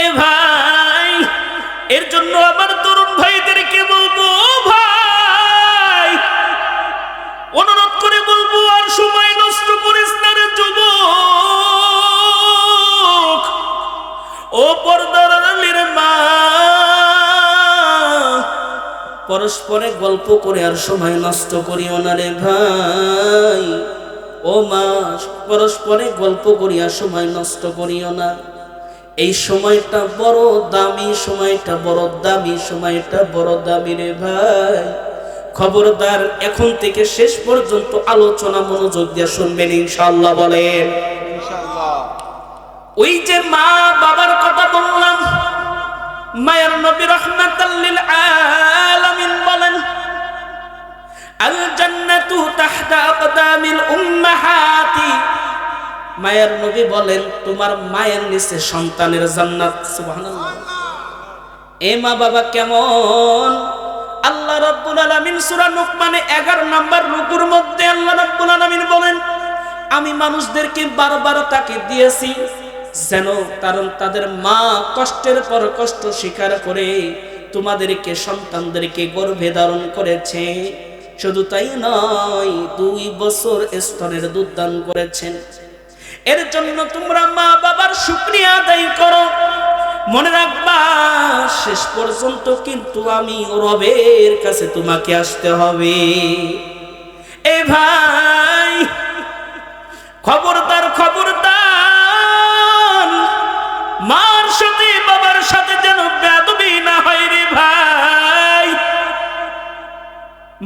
এ ভাই, এর জন্য আমার তরুণ ভাইদেরকে বলবো, ভাই অনুরোধ করে বলবো, আর সময় নষ্ট করিস না রে যুবক। ও পর্দার আড়ালের মা, পরস্পরে গল্প করে আর সময় নষ্ট করিও না রে ভাই। ও মা, পরস্পরে গল্প করিয়া সময় নষ্ট করিও না। এই সময়টা বড় দামি, সময়টা বড় দামি, সময়টা বড় দামি রে ভাই। খবরদার, এখন থেকে শেষ পর্যন্ত আলোচনা মনোযোগ দিয়ে শুনবেন ইনশাআল্লাহ। বলেন ইনশাআল্লাহ। ওই যে মা বাবার কথা বললাম, মায়ের নবী রাহমাতাল লিল আলামিন বলেন, আল জান্নাতু তাহতা আকদামিল উম্মাহাতি। মায়ের নবী বলেন, তোমার মায়ের নিচে সন্তানের জান্নাত। সুবহানাল্লাহ। এ মা বাবা কেমন? আল্লাহ রাব্বুল আলামিন সূরা লুকমানে 11 নম্বর রুকুর মধ্যে আল্লাহ রাব্বুল আলামিন বলেন, আমি মানুষদেরকে বারবার তাকিদ দিয়েছি যেন তাদের মা কষ্টের পর কষ্ট স্বীকার করে তোমাদেরকে, সন্তানদেরকে গর্ভে ধারণ করেছে। শুধু তাই নয়, 2 বছর স্তনের দুধ দান করেছেন। এর জন্য তোমরা মা বাবার শুকরিয়া আদায় করো। মনে রাখবা, শেষ পর্যন্ত কিন্তু আমি রবের কাছে তোমাকে আসতে হবে। এ ভাই, খবরদার খবরদার, মার সাথে বাবার সাথে যেন বেয়াদবি না হয় রে ভাই।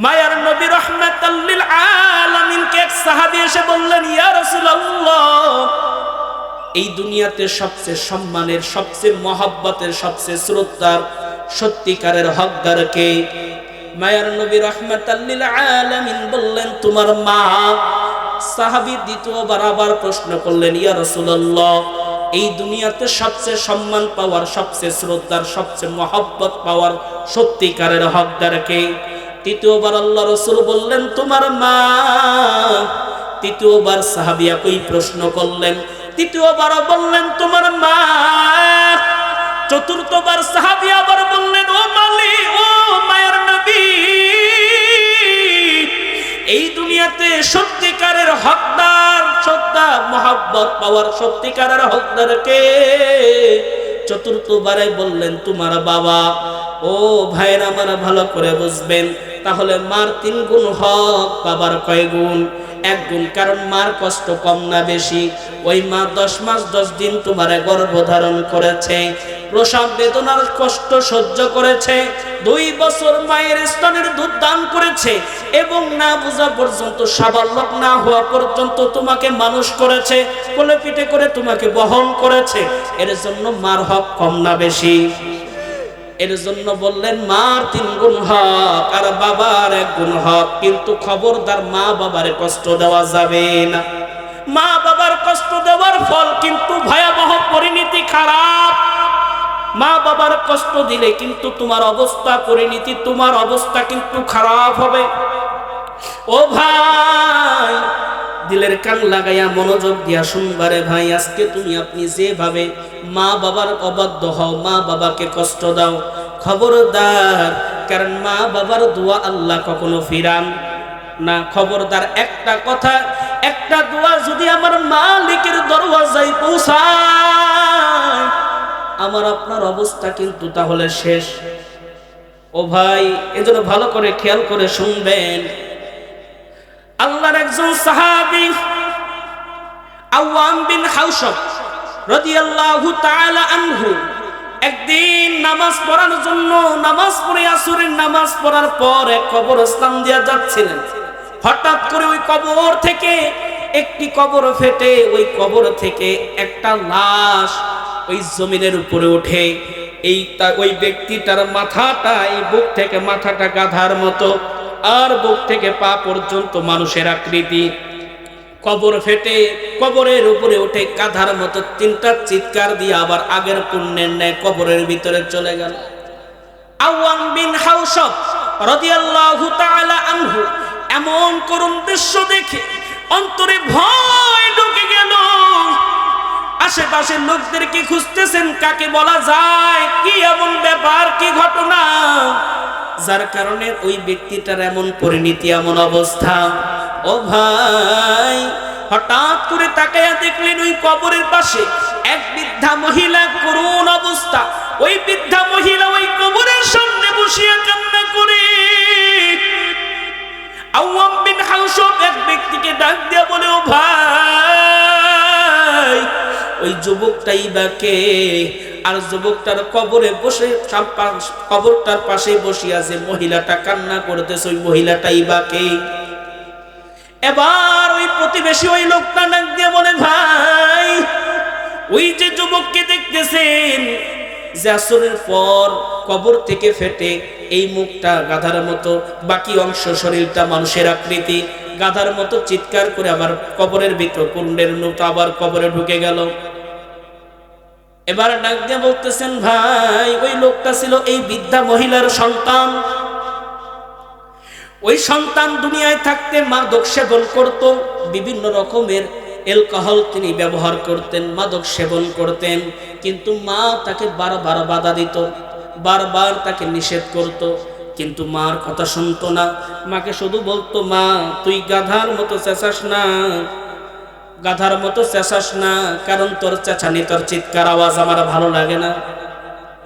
মায়ার নবী রাহমাতাল লিল আলামিনকে এক সাহাবী এসে বললেন, ইয়া রাসূলুল্লাহ, এই দুনিয়াতে সবচেয়ে সম্মানের, সবচেয়ে মহব্বতের, সবচেয়ে শ্রদ্ধার, সত্যিকারের হকদার কে? মায়ার নবী রাহমাতাল লিল আলামিন বললেন, তোমার মা। সাহাবী দ্বিতীয়বার আবার প্রশ্ন করলেন, ইয়া রাসূলুল্লাহ, এই দুনিয়াতে সবচেয়ে সম্মান পাওয়ার, সবচেয়ে শ্রদ্ধার, সবচেয়ে মহব্বত পাওয়ার সত্যিকারের হকদার কে? তৃতীয়বার আল্লাহ রাসূল বললেন, তোমার মা। তৃতীয়বার সাহাবী একই প্রশ্ন করলেন, তৃতীয়বার বললেন, তোমার মা। চতুর্থবার সাহাবী আবার বললেন, ও মালিক, ও মায়ের নবী, এই দুনিয়াতে সত্যিকারের হকদার, শ্রদ্ধা মহব্বত পাওয়ার সত্যিকারের হকদার কে? চতুর্থবারে বললেন, তোমার বাবা। ও ভাইয়ের আমার, ভালো করে বুঝবেন, তাহলে মার 3 গুণ হক, বাবার কয় গুণ? 1 গুণ। কারণ মার কষ্ট কম না বেশি? ওই মা 10 মাস 10 দিন তোমারে গর্ভধারণ করেছে, প্রসব বেদনার কষ্ট সহ্য করেছে, 2 বছর মায়ের স্তনের দুধ দান করেছে, এবং না বোঝা পর্যন্ত, সাবালক না হওয়া পর্যন্ত তোমাকে মানুষ করেছে, কোলে পিঠে করে তোমাকে বহন করেছে। এর জন্য মার হক কম না বেশি? এর জন্য বললেন, মার 3 গুণ হক আর বাবার 1 গুণ হক। কিন্তু খবরদার, মা বাবার কষ্ট দেওয়া যাবে না। মা বাবার কষ্ট দেওয়ার ফল কিন্তু ভয়াবহ, পরিণতি খারাপ। মা বাবার কষ্ট দিলে কিন্তু তোমার অবস্থা, পরিণতি, তোমার অবস্থা কিন্তু খারাপ হবে। ও ভাই, দিলের কান লাগাইয়া মনোযোগ দিয়া শুনবারে ভাই। আজকে তুমি আপনি যেভাবে মা বাবার অবাধ্য হও, মা বাবাকে কষ্ট দাও, খবরদার, কারণ মা বাবার দোয়া আল্লাহ কখনো ফিরান না। খবরদার, একটা কথা, একটা দোয়া যদি আমার মালিকের দরওয়াজায় পৌঁছায়, আমার আপনার অবস্থা কিন্তু তাহলে শেষ। ও ভাই, এজন্য ভালো করে খেয়াল করে শুনবেন। আল্লাহর একজন সাহাবী আওয়াম বিন হাওশব রাদিয়াল্লাহু তাআলা আনহু একদিন নামাজ পড়ার জন্য, নামাজ পড়ে আসরের নামাজ পড়ার পর এক কবরস্থান দিয়ে যাচ্ছিলেন। হঠাৎ করে ওই কবর থেকে একটি কবর ফেটে, ওই কবর থেকে একটা লাশ ওই জমিনের উপরে ওঠে। ওই ব্যক্তিটার মাথাটা, এই বুক থেকে মাথাটা গাধার মতো, আর বুক থেকে পা পর্যন্ত মানুষের আকৃতি। কবর ফেটে কবরের উপরে উঠে গাধার মতো 3টা চিৎকার দিয়ে আবার আগের পুণ্যের ন্যায় কবরের ভিতরে চলে গেল। আওয়াম বিন হাওশব রাদিয়াল্লাহু তাআলা আনহু এমন করুণ দৃশ্য দেখে অন্তরে ভয় ঢুকে গেল। আশেপাশের লোকদেরকে খুঁজতেছেন কাকে বলা যায়, কি এমন ব্যাপার, কি ঘটনা যার কারণে ওই ব্যক্তিটার এমন পরিণতি, এমন অবস্থা। ও ভাই, হঠাৎ করে তাকায়া দেখলেন ওই কবরের পাশে এক বৃদ্ধা মহিলা, করুণ অবস্থা। ওই বৃদ্ধা মহিলা ওই কবরের সামনে বসিয়া কান্না করে। আওয়াম বিন হাউশব এক ব্যক্তিকে ডাক দিয়া বলে, ও ভাই, ওই যুবকটাই বা কে? আর যুবকটার কবরে বসে, কবরটার পাশে বসিয়া যে মহিলাটা কান্না করতেছে, ওই মহিলাটাই বা কে? এবার ওই প্রতিবেশী ওই লোকটা ডাক দিয়ে বলে, ভাই, ওই যে যুবককে দেখতেছেন, যে আসরের পর কবর থেকে ফেটে এই মুখটা গাধার মতো, বাকি অংশ শরীরটা মানুষের আকৃতি, গাধার মতো চিৎকার করে আবার কবরের ভিতর, কুণ্ডের মতো আবার কবরে ঢুকে গেল। এবার ডাক দিয়ে বলতেছেন, ভাই, ওই লোকটা ছিল এই বৃদ্ধা মহিলার সন্তান। ওই সন্তান দুনিয়ায় থাকতে মাদক সেবন করত, বিভিন্ন রকমের অ্যালকোহল তিনি ব্যবহার করতেন, মাদক সেবন করতেন, কিন্তু মা তাকে বারবার বাধা দিত, বারবার তাকে নিষেধ করত, কিন্তু মার কথা শুনতো না। মাকে শুধু বলতো, মা, তুই গাধার মতো চেঁচাস না, গাধার মতো চেঁচাস না, কারণ তোর চেঁচানি, তোর চিৎকার আওয়াজ আমার ভালো লাগে না।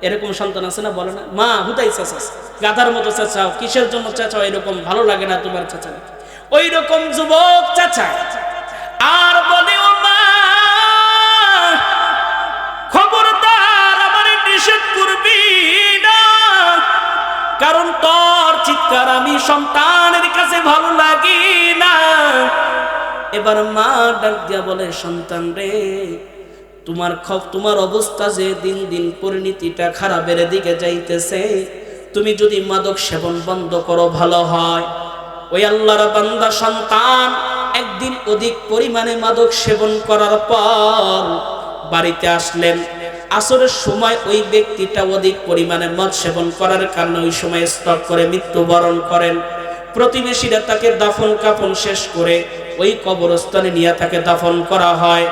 এরকম সন্তান আছে না, বলে না, মা হুদাই চেঁচাস, গাধার মতো চেঁচাও, কিসের জন্য চেঁচাও, এরকম ভালো লাগে না তোমার চেঁচানি। ওই রকম যুবক চেঁচায় আর বলে, ও মা, খবরদার আমারে নিষেধ করবি না, কারণ তোর চিৎকার আমি সন্তানের কাছে ভালো লাগে না। এবার মা ডাক দিয়া বলে, সন্তান রে, তোমার অবস্থা যে দিন দিন পরিণতিটা খারাপের দিকে যাইতেছে, তুমি যদি মাদক সেবন বন্ধ করো ভালো হয়। ওই আল্লাহর বান্দা সন্তান একদিন অধিক পরিমাণে মাদক সেবন করার পর বাড়িতে আসলেন। আসরের সময় ওই ব্যক্তিটা অধিক পরিমাণে মদ সেবন করার কারণে ওই সময় স্ট্রোক করে মৃত্যুবরণ করেন। প্রতিবেশীরা তাকে দাফন কাফন শেষ করে ওই কবরস্থানে নিয়ে তাকে দাফন করা হয়।